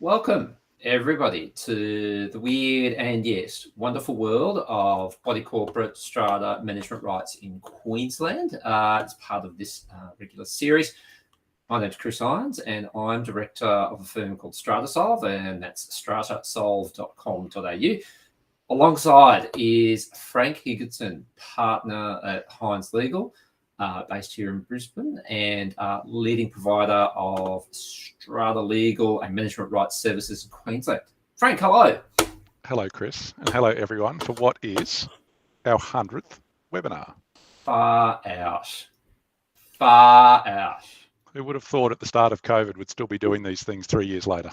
Welcome, everybody, to the weird and, yes, wonderful world of body corporate strata management rights in Queensland. It's part of this regular series. My name's Chris Irons, and I'm director of a firm called Strata, and that's stratasolve.com.au. Alongside is Frank Higginson, partner at Hines Legal, based here in Brisbane, and leading provider of Strata Legal and Management Rights Services in Queensland. Frank, hello. Hello, Chris, and hello, everyone, for what is our 100th webinar. Far out. Far out. Who would have thought at the start of COVID we'd still be doing these things 3 years later?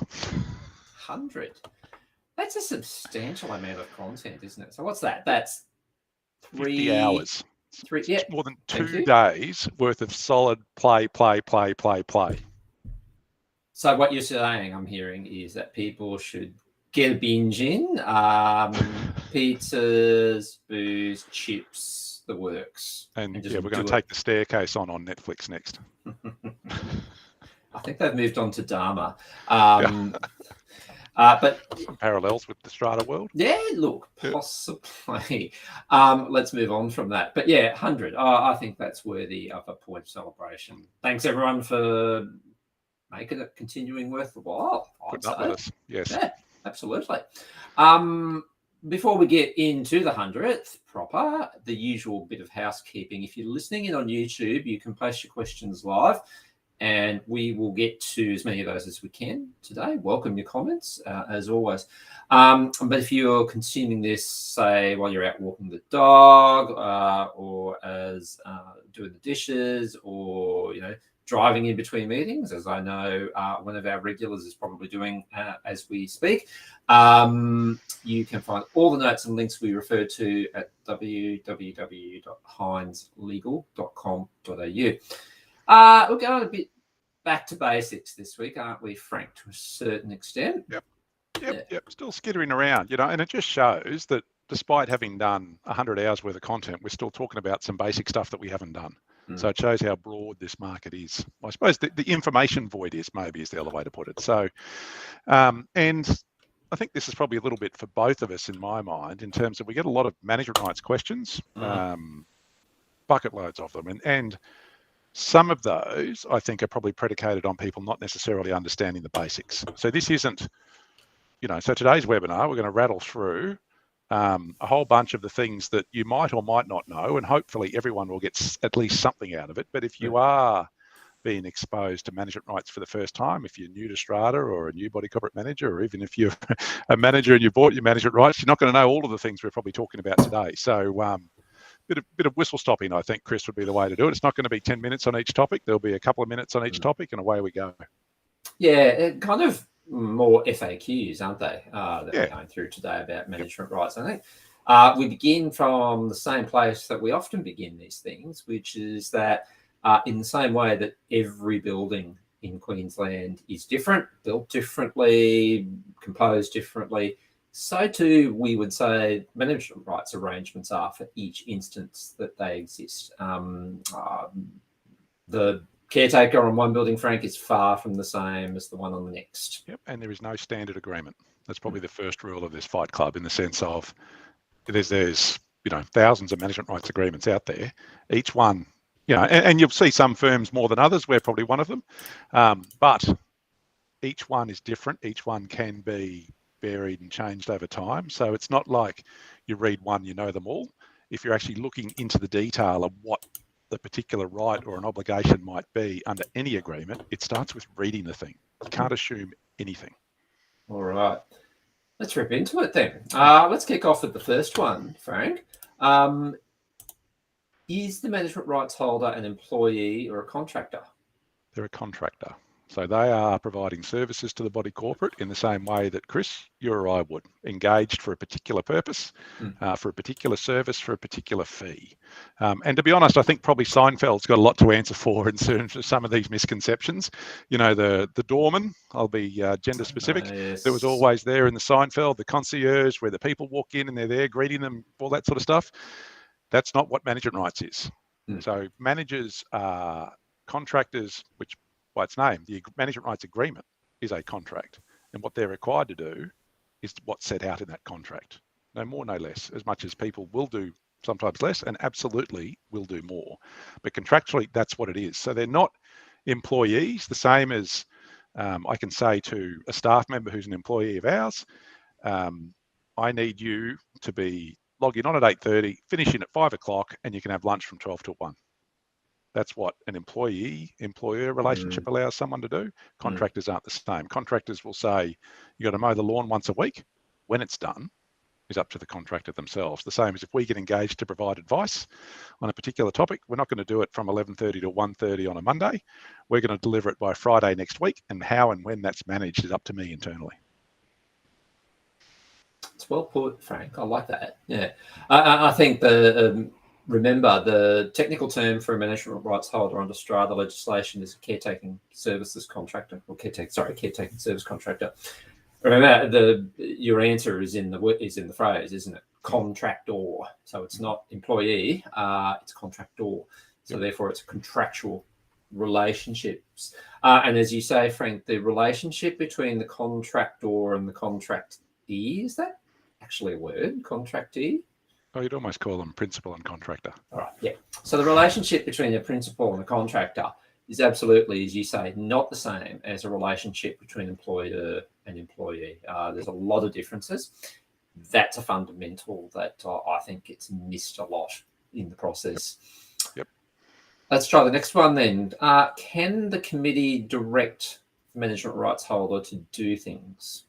100. That's a substantial amount of content, isn't it? So what's that? That's 50 hours. Yeah. More than 2 days worth of solid play. So what you're saying, I'm hearing, is that people should get a binge in. Pizzas, booze, chips, the works. And yeah, we're going to take the staircase on Netflix next. I think they've moved on to Dharma. But some parallels with the Strata world. Yeah, look, possibly. Let's move on from that. But yeah, 100. I think that's worthy of a point of celebration. Thanks, everyone, for making it continuing worthwhile. Putting up with us. Yes. Yeah, absolutely. Before we get into the 100th proper, the usual bit of housekeeping. If you're listening in on YouTube, you can post your questions live, and we will get to as many of those as we can today. Welcome your comments, as always. But if you're consuming this, say, while you're out walking the dog, or as doing the dishes, or, driving in between meetings, as I know one of our regulars is probably doing as we speak, you can find all the notes and links we referred to at www.hineslegal.com.au. We're going a bit back to basics this week, aren't we, Frank, to a certain extent? Yep. Still skittering around, and it just shows that despite having done 100 hours worth of content, we're still talking about some basic stuff that we haven't done. So it shows how broad this market is. I suppose the information void is the other way to put it. So, and I think this is probably a little bit for both of us in my mind, in terms of we get a lot of management rights questions, bucket loads of them. And some of those, I think, are probably predicated on people not necessarily understanding the basics. So this isn't, so today's webinar, we're going to rattle through a whole bunch of the things that you might or might not know, and hopefully everyone will get at least something out of it. But if you are being exposed to management rights for the first time, if you're new to Strata or a new body corporate manager, or even if you're a manager and you bought your management rights, you're not going to know all of the things we're probably talking about today. So bit of whistle stopping, I think, Chris, would be the way to do it. It's not going to be 10 minutes on each topic. There'll be a couple of minutes on each topic, and away we go. Yeah, kind of more FAQs, aren't they, that we're going through today about management rights. I think we begin from the same place that we often begin these things, which is that in the same way that every building in Queensland is different, built differently, composed differently, so too we would say management rights arrangements are for each instance that they exist. The caretaker on one building, Frank, is far from the same as the one on the next. Yep, and there is no standard agreement. That's probably the first rule of this fight club, in the sense of there's thousands of management rights agreements out there. Each one, and you'll see some firms more than others. We're probably one of them, but each one is different. Each one can be varied and changed over time. So it's not like you read one, you know them all. If you're actually looking into the detail of what the particular right or an obligation might be under any agreement, it starts with reading the thing. You can't assume anything. All right. Let's rip into it then. Let's kick off with the first one, Frank. Is the management rights holder an employee or a contractor? They're a contractor. So they are providing services to the body corporate in the same way that, Chris, you or I would, engaged for a particular purpose, for a particular service, for a particular fee. And to be honest, I think probably Seinfeld's got a lot to answer for in terms of some of these misconceptions. The doorman, I'll be gender specific, that was always there in the Seinfeld, the concierge, where the people walk in and they're there greeting them, all that sort of stuff. That's not what management rights is. So managers are contractors, which by its name, the management rights agreement is a contract. And what they're required to do is what's set out in that contract. No more, no less, as much as people will do sometimes less and absolutely will do more. But contractually, that's what it is. So they're not employees, the same as I can say to a staff member who's an employee of ours, I need you to be logging on at 8:30, finishing at 5 o'clock, and you can have lunch from 12 to 1. That's what an employee-employer relationship allows someone to do. Contractors aren't the same. Contractors will say, you got to mow the lawn once a week. When it's done is up to the contractor themselves. The same as if we get engaged to provide advice on a particular topic, we're not going to do it from 11:30 to 1:30 on a Monday. We're going to deliver it by Friday next week, and how and when that's managed is up to me internally. It's well put, Frank. I like that. Yeah, I think remember the technical term for a management rights holder under Strata legislation is a caretaking services contractor, or caretaking service contractor. Remember, your answer is in the phrase, isn't it? Contractor. So it's not employee, it's contractor. So therefore, it's contractual relationships. And as you say, Frank, the relationship between the contractor and the contractee, is that actually a word? Contractee? Oh, you'd almost call them principal and contractor. All right, yeah. So the relationship between the principal and the contractor is absolutely, as you say, not the same as a relationship between employer and employee. There's a lot of differences. That's a fundamental that I think gets missed a lot in the process. Yep. Let's try the next one then. Can the committee direct the management rights holder to do things?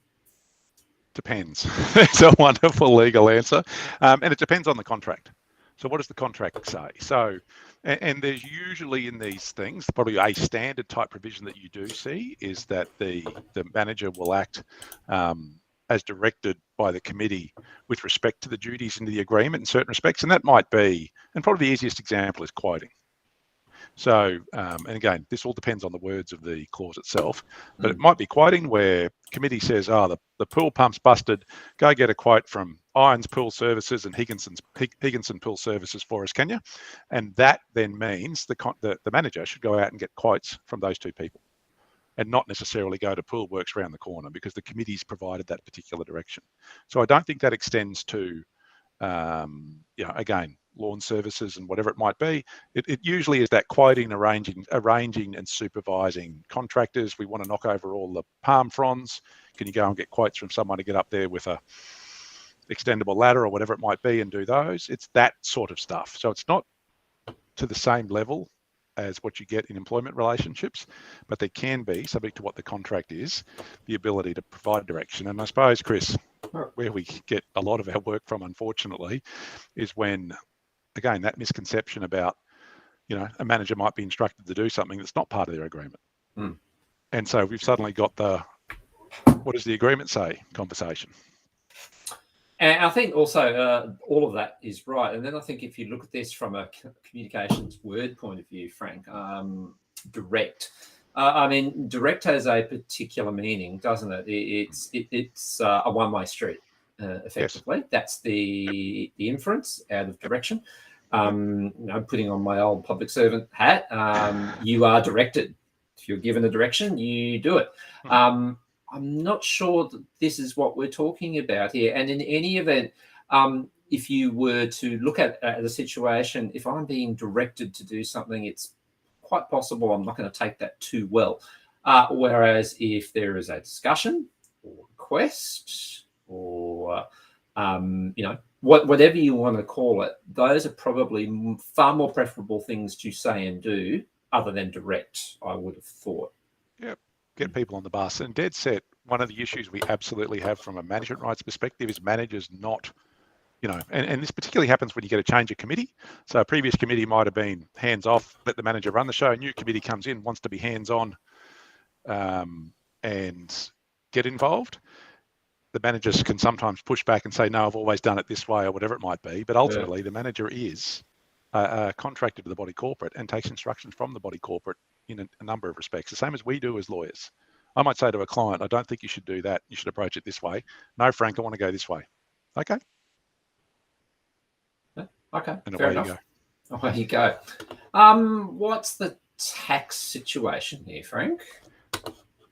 Depends. It's a wonderful legal answer. And it depends on the contract. So what does the contract say? So, and there's usually in these things, probably a standard type provision that you do see is that the manager will act as directed by the committee with respect to the duties in the agreement in certain respects. And that might be, and probably the easiest example is quoting. So, and again, this all depends on the words of the clause itself, but it might be quoting where committee says, the pool pump's busted, go get a quote from Irons Pool Services and Higginson Pool Services for us, can you? And that then means the manager should go out and get quotes from those two people and not necessarily go to Pool Works around the corner because the committee's provided that particular direction. So I don't think that extends to, again, lawn services and whatever it might be. It usually is that quoting, arranging and supervising contractors. We want to knock over all the palm fronds. Can you go and get quotes from someone to get up there with a extendable ladder or whatever it might be and do those? It's that sort of stuff. So it's not to the same level as what you get in employment relationships, but there can be, subject to what the contract is, the ability to provide direction. And I suppose, Chris, where we get a lot of our work from, unfortunately, is when, again, that misconception about, a manager might be instructed to do something that's not part of their agreement. And so we've suddenly got the, what does the agreement say conversation. And I think also all of that is right. And then I think if you look at this from a communications word point of view, Frank, direct. Direct has a particular meaning, doesn't it? It's a one-way street, effectively. Yes. That's the inference out of direction. Putting on my old public servant hat, you are directed. If you're given a direction, you do it. I'm not sure that this is what we're talking about here. And in any event, if you were to look at the situation, if I'm being directed to do something, it's quite possible I'm not going to take that too well. Whereas if there is a discussion or request or, whatever you want to call it, those are probably far more preferable things to say and do other than direct, I would have thought. Yep. Get people on the bus. And dead set, one of the issues we absolutely have from a management rights perspective is managers not, and this particularly happens when you get a change of committee. So a previous committee might have been hands off, let the manager run the show. A new committee comes in, wants to be hands on and get involved. The managers can sometimes push back and say, no, I've always done it this way or whatever it might be. But ultimately, the manager is contracted to the body corporate and takes instructions from the body corporate in a number of respects, the same as we do as lawyers. I might say to a client, I don't think you should do that. You should approach it this way. No, Frank, I want to go this way. Okay. Okay. And fair away enough. you go. Away you go. What's the tax situation here, Frank?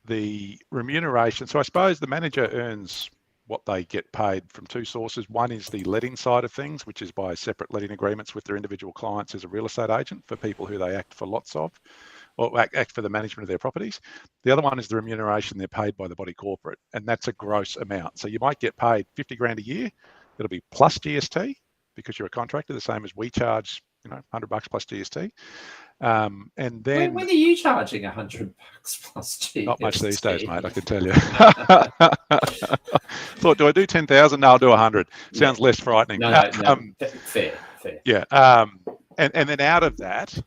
the remuneration. So I suppose the manager earns what they get paid from two sources. One is the letting side of things, which is by separate letting agreements with their individual clients as a real estate agent for people who they act for lots of, or act for the management of their properties. The other one is the remuneration they're paid by the body corporate, and that's a gross amount. So you might get paid 50 grand a year. It'll be plus GST because you're a contractor, the same as we charge, $100 plus GST. And then when are you charging $100 plus GST? Not much these days, mate, I can tell you. Thought, do I do 10,000? No, I'll do 100. Sounds less frightening. No, fair. Yeah. And then out of that,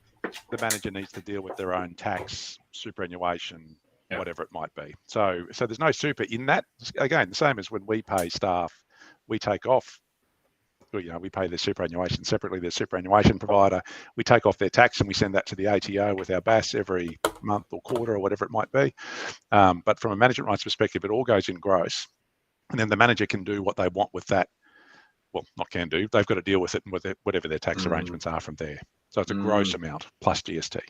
the manager needs to deal with their own tax, superannuation, whatever it might be. So there's no super in that. Again, the same as when we pay staff, we take off. We pay their superannuation separately, their superannuation provider. We take off their tax and we send that to the ATO with our BAS every month or quarter or whatever it might be. But from a management rights perspective, it all goes in gross. And then the manager can do what they want with that. Well, not can do. They've got to deal with it and with whatever their tax arrangements are from there. So it's a gross amount plus GST.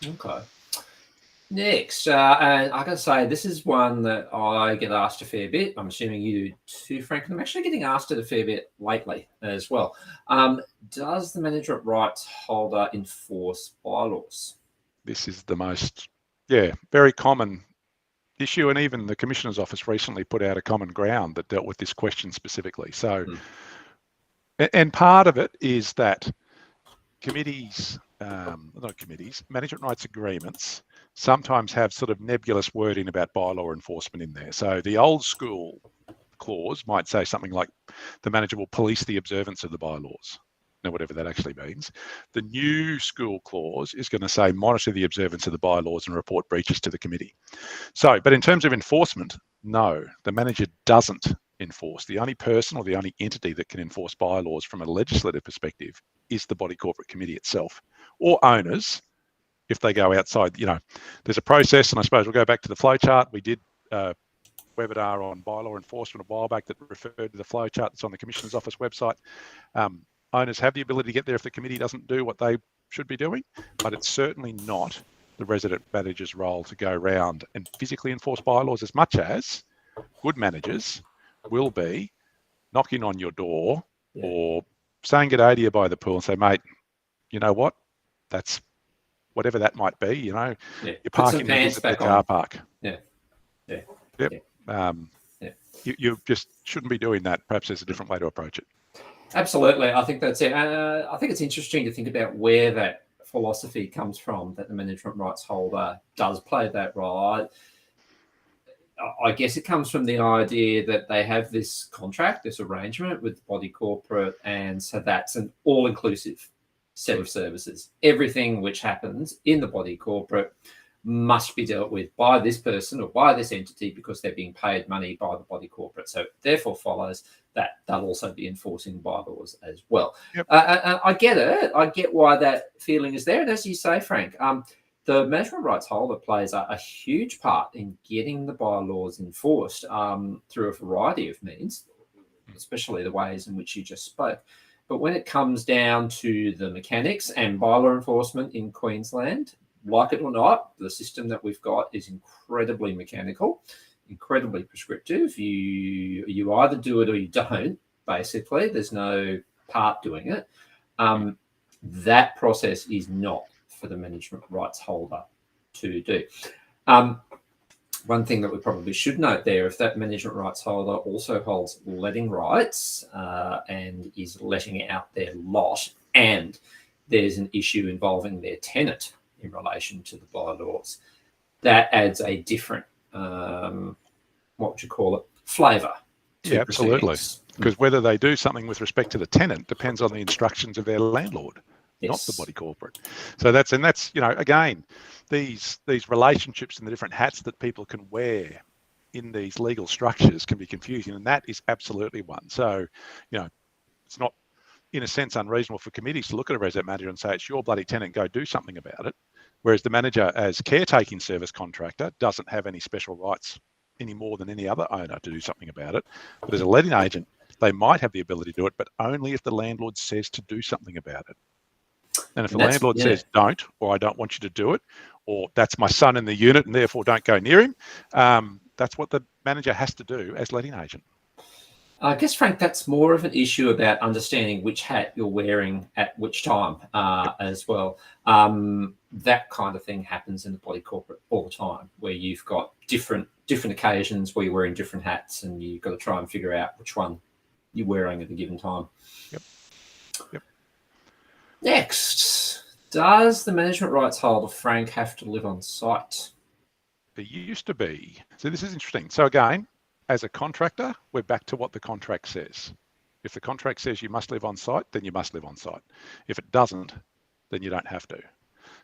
Okay. Next, and I can say this is one that I get asked a fair bit. I'm assuming you do too, Frank. And I'm actually getting asked it a fair bit lately as well. Does the management rights holder enforce bylaws? This is the most, very common issue. And even the Commissioner's Office recently put out a common ground that dealt with this question specifically. So, and part of it is that management rights agreements sometimes have sort of nebulous wording about bylaw enforcement in there. So the old school clause might say something like the manager will police the observance of the bylaws. Now, whatever that actually means. The new school clause is going to say monitor the observance of the bylaws and report breaches to the committee. So, but in terms of enforcement, no, the manager doesn't enforce. The only person or the only entity that can enforce bylaws from a legislative perspective is the body corporate committee itself, or owners if they go outside. There's a process, and I suppose we'll go back to the flowchart. We did a webinar on bylaw enforcement a while back that referred to the flowchart that's on the Commissioner's Office website. Owners have the ability to get there if the committee doesn't do what they should be doing, but it's certainly not the resident manager's role to go around and physically enforce bylaws, as much as good managers will be knocking on your door or saying good day to you by the pool and say, mate, you know what? That's whatever that might be, you're parking in the car park. You just shouldn't be doing that. Perhaps there's a different way to approach it. Absolutely. I think that's it. I think it's interesting to think about where that philosophy comes from, that the management rights holder does play that role. I guess it comes from the idea that they have this contract, this arrangement with the body corporate, and so that's an all-inclusive set of services. Everything which happens in the body corporate must be dealt with by this person or by this entity because they're being paid money by the body corporate. So it therefore follows that they'll also be enforcing bylaws as well. Yep. I get it. I get why that feeling is there. And as you say, Frank, the management rights holder plays a huge part in getting the bylaws enforced through a variety of means, especially the ways in which you just spoke. But when it comes down to the mechanics and bylaw enforcement in Queensland, like it or not, the system that we've got is incredibly mechanical, incredibly prescriptive. You either do it or you don't, basically. There's no part doing it. That process is not for the management rights holder to do. One thing that we probably should note there, if that management rights holder also holds letting rights and is letting out their lot, and there's an issue involving their tenant in relation to the bylaws, that adds a different, flavour. Yeah, absolutely. Because whether they do something with respect to the tenant depends on the instructions of their landlord, not the body corporate. So that's again, these relationships and the different hats that people can wear in these legal structures can be confusing, and that is absolutely one. So, it's not, in a sense, unreasonable for committees to look at a resident manager and say, it's your bloody tenant, go do something about it. Whereas the manager, as caretaking service contractor, doesn't have any special rights any more than any other owner to do something about it. But as a letting agent, they might have the ability to do it, but only if the landlord says to do something about it. And if the landlord says don't, or I don't want you to do it, or that's my son in the unit and therefore don't go near him. That's what the manager has to do as letting agent. I guess, Frank, that's more of an issue about understanding which hat you're wearing at which time as well. That kind of thing happens in the body corporate all the time, where you've got different occasions where you're wearing different hats, and you've got to try and figure out which one you're wearing at a given time. Yep. Next, does the management rights holder, Frank, have to live on site? It used to be. So this is interesting. So again, as a contractor, we're back to what the contract says. If the contract says you must live on site, then you must live on site. If it doesn't, then you don't have to.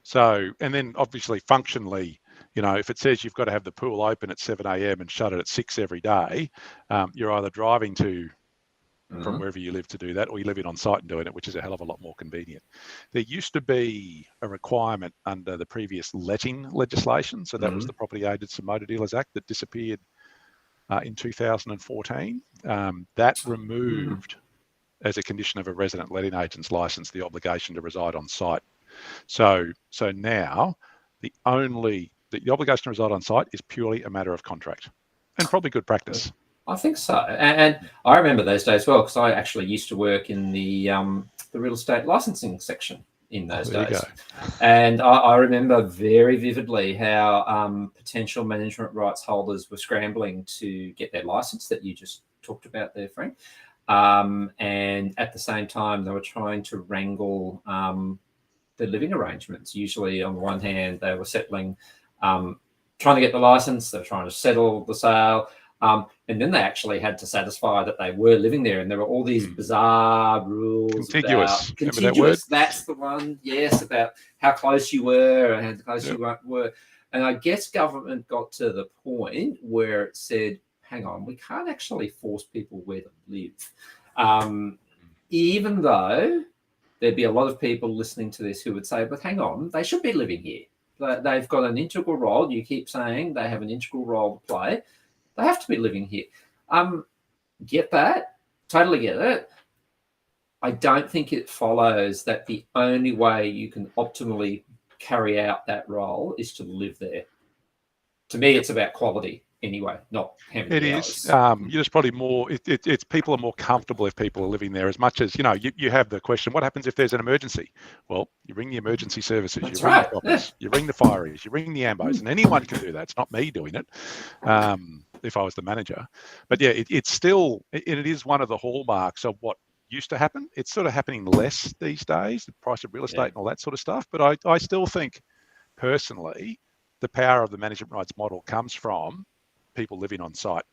So, and then obviously functionally, if it says you've got to have the pool open at 7 a.m. and shut it at 6 every day, you're either driving from wherever you live to do that, or you live in on site and doing it, which is a hell of a lot more convenient. There used to be a requirement under the previous letting legislation. So that was the Property Agents and Motor Dealers Act that disappeared in 2014. That removed, as a condition of a resident letting agent's license, the obligation to reside on site. So now the obligation to reside on site is purely a matter of contract, and probably good practice. I think so, and I remember those days well, because I actually used to work in the real estate licensing section in those days. And I remember very vividly how potential management rights holders were scrambling to get their license that you just talked about there, Frank. And at the same time, they were trying to wrangle the living arrangements. Usually, on the one hand, they were settling, trying to get the license, they were trying to settle the sale. And then they actually had to satisfy that they were living there. And there were all these bizarre rules. Contiguous. Contiguous. That's the one. Yes, about how close you were and how close you were. And I guess government got to the point where it said, hang on, we can't actually force people where to live. Even though there'd be a lot of people listening to this who would say, but hang on, they should be living here. They've got an integral role. You keep saying they have an integral role to play. They have to be living here. Get that. Totally get it. I don't think it follows that the only way you can optimally carry out that role is to live there. To me, it's about quality anyway, not how many hours. There's probably more, it's people are more comfortable if people are living there, as much as, you have the question, what happens if there's an emergency? Well, you ring the emergency services, you ring the coppers, you ring the fireys, you ring the ambos, and anyone can do that. It's not me doing it. If I was the manager. But yeah, it's still, it is one of the hallmarks of what used to happen. It's sort of happening less these days, the price of real estate and all that sort of stuff. But I still think, personally, the power of the management rights model comes from people living on site.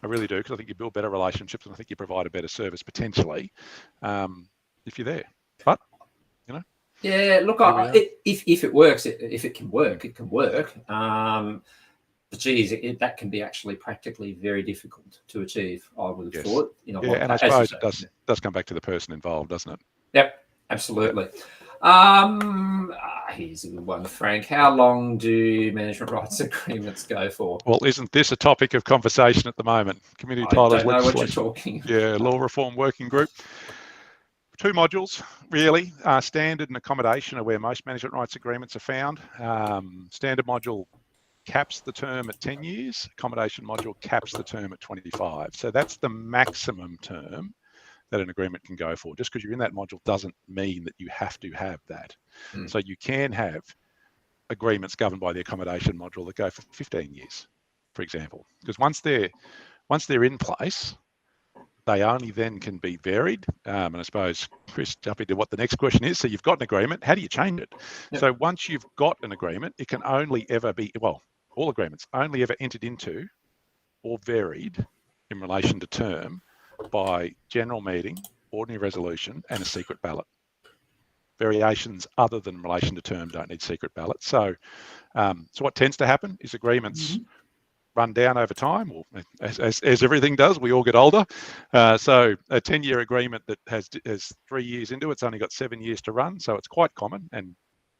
I really do, because I think you build better relationships, and I think you provide a better service potentially if you're there. But, Yeah, look, if it works, if it can work, it can work. But geez, that can be actually practically very difficult to achieve, I would have thought. And I suppose it does come back to the person involved, doesn't it? Yep, absolutely. Here's a good one, Frank. How long do management rights agreements go for? Well, isn't this a topic of conversation at the moment? Community titles, legislation. I don't know what you're talking about. Yeah, Law Reform Working Group. 2 modules, really. Standard and accommodation are where most management rights agreements are found. Standard module caps the term at 10 years. Accommodation module caps the term at 25. So that's the maximum term that an agreement can go for. Just because you're in that module doesn't mean that you have to have that. So you can have agreements governed by the accommodation module that go for 15 years, for example. Because once they're in place, they only then can be varied. And I suppose, Chris, jump into what the next question is. So you've got an agreement. How do you change it? Yep. So once you've got an agreement, it can only ever be, all agreements only ever entered into or varied in relation to term by general meeting, ordinary resolution, and a secret ballot. Variations other than in relation to term don't need secret ballots. So what tends to happen is agreements run down over time, or as everything does, we all get older. So a 10-year agreement that has 3 years into it's only got 7 years to run. So it's quite common and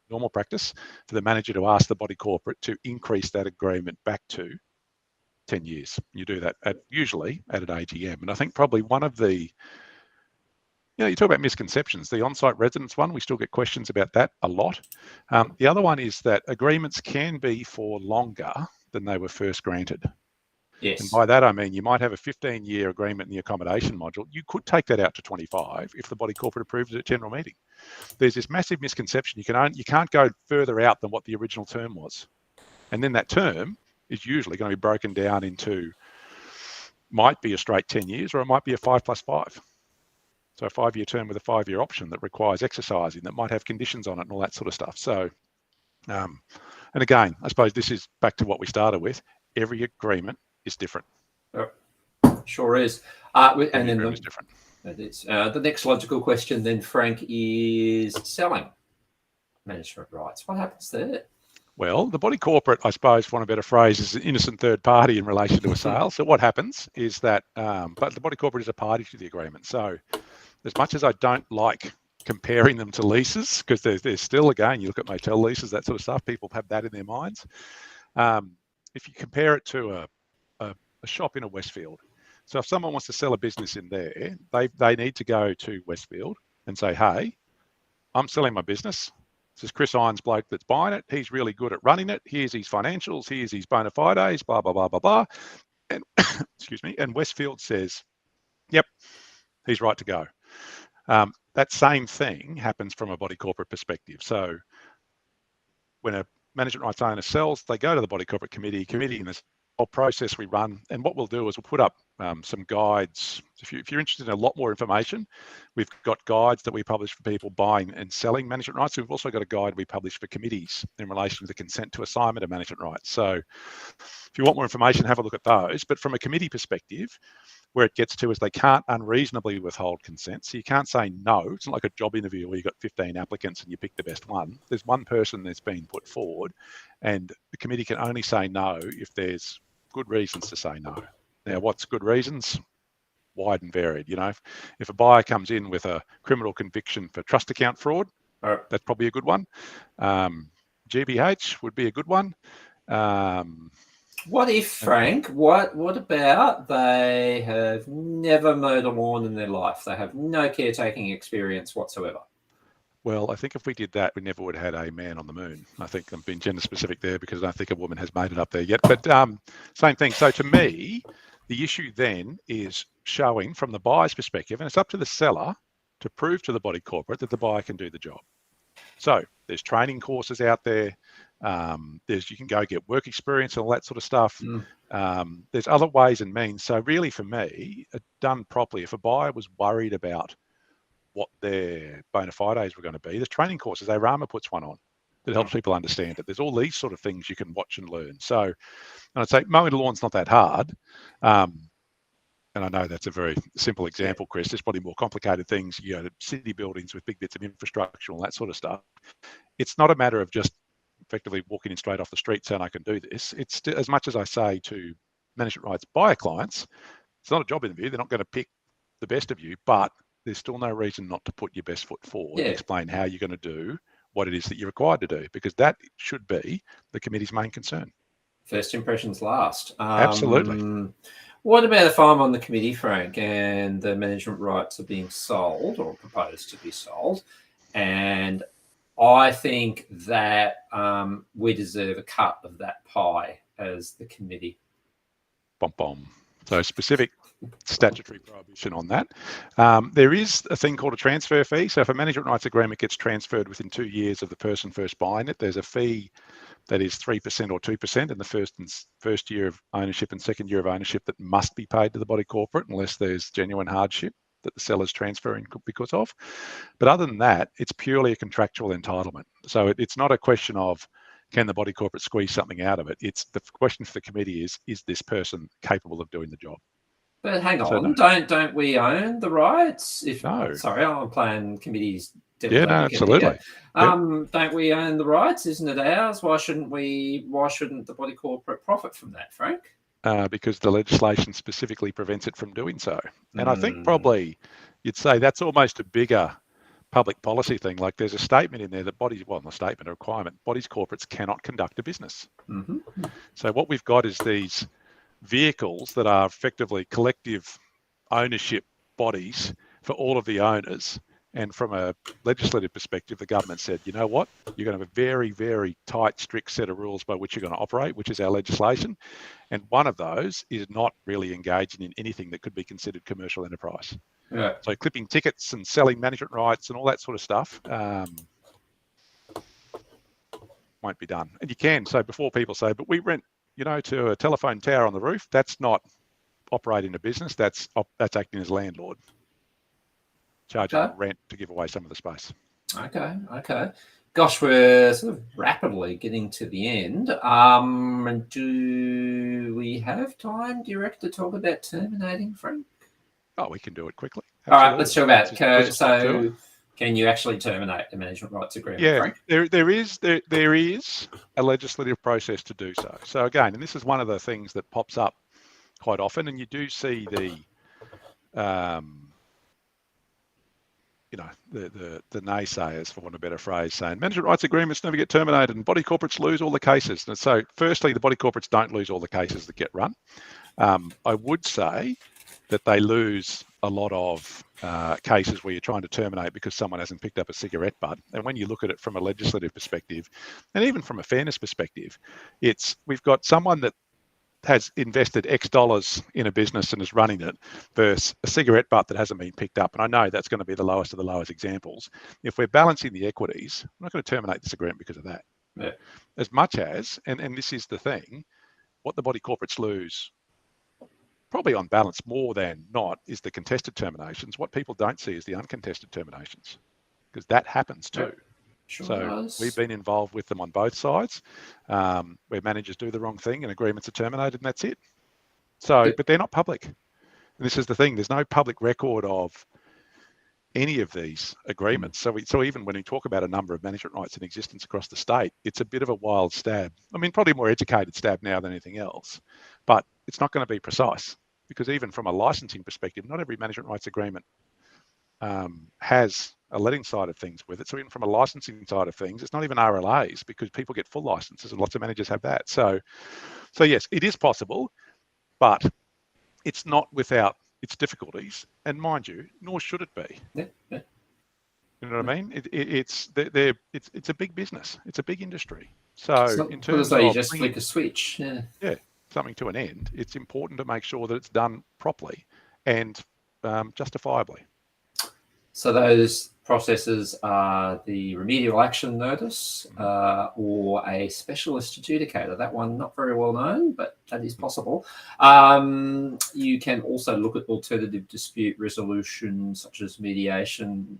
normal practice for the manager to ask the body corporate to increase that agreement back to 10 years. You do that usually at an AGM. And I think probably one of the You talk about misconceptions. The on-site residence one, we still get questions about that a lot. The other one is that agreements can be for longer than they were first granted. Yes. And by that, I mean, you might have a 15-year agreement in the accommodation module. You could take that out to 25 if the body corporate approves it at general meeting. There's this massive misconception. You can't go further out than what the original term was. And then that term is usually going to be broken down into, might be a straight 10 years, or it might be a 5 + 5. So a 5-year term with a 5-year option that requires exercising, that might have conditions on it and all that sort of stuff. So, and again, I suppose this is back to what we started with. Every agreement is different. Sure is. And then is different. The next logical question then, Frank, is selling management rights. What happens there? Well, the body corporate, I suppose, for want of a better phrase, is an innocent third party in relation to a sale. So what happens is that, but the body corporate is a party to the agreement. So as much as I don't like comparing them to leases, because there's still, again, you look at motel leases, that sort of stuff, people have that in their minds. If you compare it to a shop in a Westfield, so if someone wants to sell a business in there, they need to go to Westfield and say, hey, I'm selling my business. This is Chris Irons bloke that's buying it. He's really good at running it. Here's his financials. Here's his bona fides, blah, blah, blah, blah, blah. And excuse me. And Westfield says, yep, he's right to go. That same thing happens from a body corporate perspective. So when a management rights owner sells, they go to the body corporate committee in this whole process we run. And what we'll do is we'll put up some guides. If you're interested in a lot more information, we've got guides that we publish for people buying and selling management rights. We've also got a guide we publish for committees in relation to the consent to assignment of management rights. So if you want more information, have a look at those. But from a committee perspective, where it gets to is they can't unreasonably withhold consent. So you can't say no. It's not like a job interview where you've got 15 applicants and you pick the best one. There's one person that's been put forward, and the committee can only say no if there's good reasons to say no. Now, what's good reasons? Wide and varied. If a buyer comes in with a criminal conviction for trust account fraud, that's probably a good one. GBH would be a good one. What if, Frank, what about they have never mowed a lawn in their life? They have no caretaking experience whatsoever. Well, I think if we did that, we never would have had a man on the moon. I think I'm being gender specific there because I don't think a woman has made it up there yet. But same thing. So to me, the issue then is showing from the buyer's perspective, and it's up to the seller to prove to the body corporate that the buyer can do the job. So there's training courses out there. You can go get work experience and all that sort of stuff. There's other ways and means. So really for me, done properly, if a buyer was worried about what their bona fides were going to be, there's training courses. Arama puts one on that helps people understand it. There's all these sort of things you can watch and learn. So, and I'd say mowing the lawn's not that hard. And I know that's a very simple example, Chris. There's probably more complicated things, city buildings with big bits of infrastructure, all that sort of stuff. It's not a matter of just effectively walking in straight off the street saying I can do this. It's as much as I say to management rights buyer clients, it's not a job interview. They're not going to pick the best of you, but there's still no reason not to put your best foot forward and explain how you're going to do what it is that you're required to do, because that should be the committee's main concern. First impressions last. Absolutely. What about if I'm on the committee, Frank, and the management rights are being sold or proposed to be sold, and I think that we deserve a cut of that pie as the committee? So specific statutory prohibition on that. There is a thing called a transfer fee. So if a management rights agreement gets transferred within 2 years of the person first buying it, there's a fee that is 3% or 2% in the first year of ownership and second year of ownership that must be paid to the body corporate unless there's genuine hardship that the seller's transferring because of. But other than that, it's purely a contractual entitlement. So it's not a question of can the body corporate squeeze something out of it. It's the question for the committee is this person capable of doing the job? But hang on, don't we own the rights? No. Sorry, I'm playing committees. Yeah, no, absolutely. Don't we own the rights? Isn't it ours? Why shouldn't the body corporate profit from that, Frank? Because the legislation specifically prevents it from doing so. And I think probably you'd say that's almost a bigger public policy thing. Like there's a statement in there that a requirement, bodies corporates cannot conduct a business. So what we've got is these vehicles that are effectively collective ownership bodies for all of the owners. And from a legislative perspective, the government said, you know what, you're going to have a very, very tight, strict set of rules by which you're going to operate, which is our legislation. And one of those is not really engaging in anything that could be considered commercial enterprise. Yeah. So clipping tickets and selling management rights and all that sort of stuff won't be done. And you can. So before people say, but we rent, to a telephone tower on the roof, that's not operating a business. That's acting as landlord, charging rent to give away some of the space. Okay. Gosh, we're sort of rapidly getting to the end. Do we have time, do you reckon, to talk about terminating, Frank? Oh, we can do it quickly. Absolutely. All right, let's talk about it. So can you actually terminate the management rights agreement, Frank? There is a legislative process to do so. So again, and this is one of the things that pops up quite often, and you do see the naysayers, for want of a better phrase, saying management rights agreements never get terminated and body corporates lose all the cases. And so firstly, the body corporates don't lose all the cases that get run. I would say that they lose a lot of cases where you're trying to terminate because someone hasn't picked up a cigarette butt. And when you look at it from a legislative perspective, and even from a fairness perspective, we've got someone that has invested X dollars in a business and is running it versus a cigarette butt that hasn't been picked up. And I know that's going to be the lowest of the lowest examples. If we're balancing the equities, I'm not going to terminate this agreement because of that. Yeah. As much as, and this is the thing, what the body corporates lose, probably on balance more than not, is the contested terminations. What people don't see is the uncontested terminations, because that happens too. Yep. Sure so does. We've been involved with them on both sides, where managers do the wrong thing and agreements are terminated, and that's it. So, but they're not public. And this is the thing, there's no public record of any of these agreements. So even when we talk about a number of management rights in existence across the state, it's a bit of a wild stab. I mean, probably a more educated stab now than anything else, but it's not going to be precise, because even from a licensing perspective, not every management rights agreement has a letting side of things with it. So even from a licensing side of things, it's not even RLAs, because people get full licenses and lots of managers have that. So yes, it is possible, but it's not without its difficulties. And mind you, nor should it be. Yeah. You know what I mean? It's a big business. It's a big industry. So in terms of you just flick a switch. Yeah, something to an end, it's important to make sure that it's done properly and justifiably. So those processes are the remedial action notice or a specialist adjudicator. That one not very well known, but that is possible. You can also look at alternative dispute resolution, such as mediation,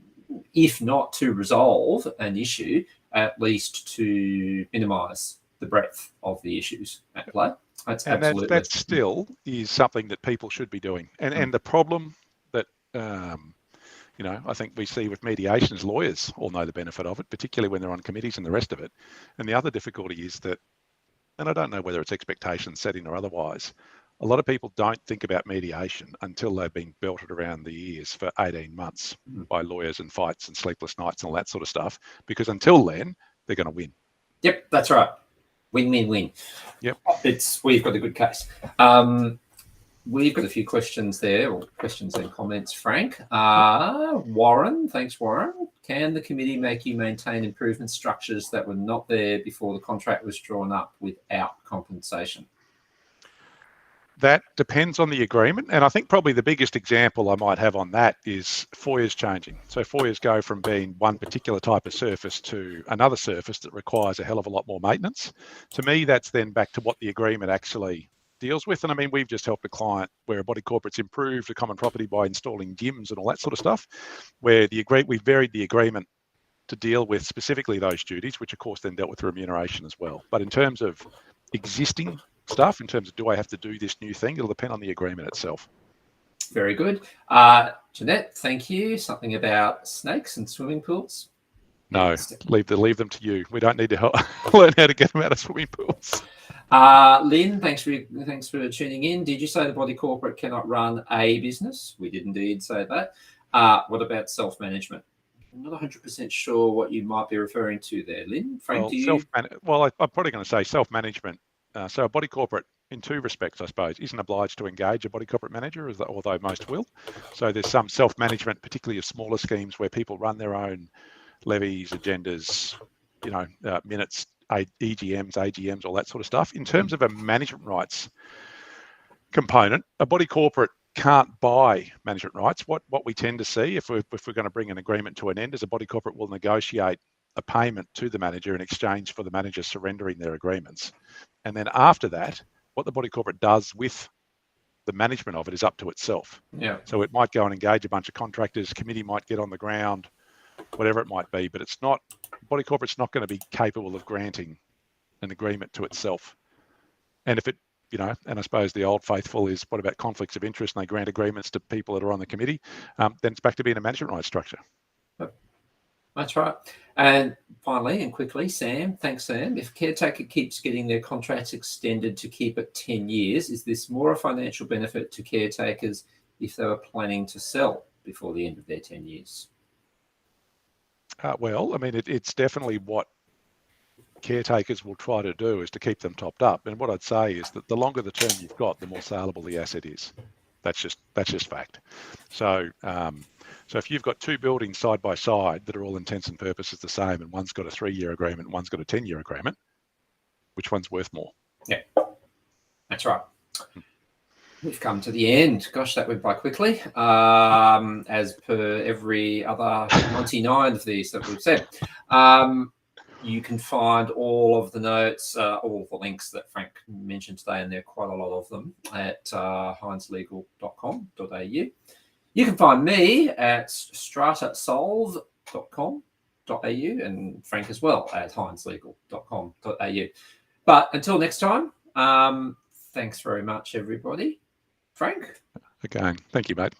if not to resolve an issue, at least to minimise the breadth of the issues at play. That still is something that people should be doing. And the problem that I think we see with mediation is lawyers all know the benefit of it, particularly when they're on committees and the rest of it. And the other difficulty is that, and I don't know whether it's expectation setting or otherwise, a lot of people don't think about mediation until they've been belted around the ears for 18 months by lawyers and fights and sleepless nights and all that sort of stuff, because until then, they're going to win. Yep, that's right. Win. Yep. We've got a good case. We've got a few questions there, or questions and comments, Frank. Warren, thanks, Warren. Can the committee make you maintain improvement structures that were not there before the contract was drawn up without compensation? That depends on the agreement. And I think probably the biggest example I might have on that is FOIAs changing. So FOIAs go from being one particular type of surface to another surface that requires a hell of a lot more maintenance. To me, that's then back to what the agreement actually deals with. And I mean, we've just helped a client where a body corporate's improved a common property by installing gyms and all that sort of stuff, where we varied the agreement to deal with specifically those duties, which of course then dealt with remuneration as well. But in terms of existing stuff, in terms of do I have to do this new thing, it'll depend on the agreement itself. Very good. Jeanette, thank you. Something about snakes and swimming pools? No, leave them to you. We don't need to learn how to get them out of swimming pools. Lynn, thanks for tuning in. Did you say the body corporate cannot run a business? We did indeed say that. What about self-management? I'm not 100% sure what you might be referring to there, Lynn. Frank, I'm probably going to say self-management. So a body corporate in two respects, I suppose, isn't obliged to engage a body corporate manager, although most will. So there's some self-management, particularly of smaller schemes where people run their own levies, agendas, minutes, EGMs, AGMs, all that sort of stuff. In terms of a management rights component, a body corporate can't buy management rights. What we tend to see, if we're going to bring an agreement to an end, is a body corporate will negotiate a payment to the manager in exchange for the manager surrendering their agreements. And then after that, what the body corporate does with the management of it is up to itself. Yeah. So it might go and engage a bunch of contractors, committee might get on the ground, whatever it might be, but body corporate's not going to be capable of granting an agreement to itself. And if it, and I suppose the old faithful is, what about conflicts of interest, and they grant agreements to people that are on the committee, then it's back to being a management rights structure. That's right. And finally and quickly, Sam, thanks, Sam. If caretaker keeps getting their contracts extended to keep it 10 years, is this more a financial benefit to caretakers if they were planning to sell before the end of their 10 years? Well, I mean, it's definitely what caretakers will try to do, is to keep them topped up. And what I'd say is that the longer the term you've got, the more saleable the asset is. That's just fact. So if you've got two buildings side by side that are all intents and purposes the same, and one's got a 3-year agreement, and one's got a 10-year agreement, which one's worth more? Yeah, that's right. We've come to the end. Gosh, that went by quickly, as per every other 99 of these that we've said. You can find all of the notes, all of the links that Frank mentioned today, and there are quite a lot of them, at hineslegal.com.au. You can find me at stratasolve.com.au, and Frank as well at hineslegal.com.au. But until next time, thanks very much, everybody. Frank? Again, thank you, mate.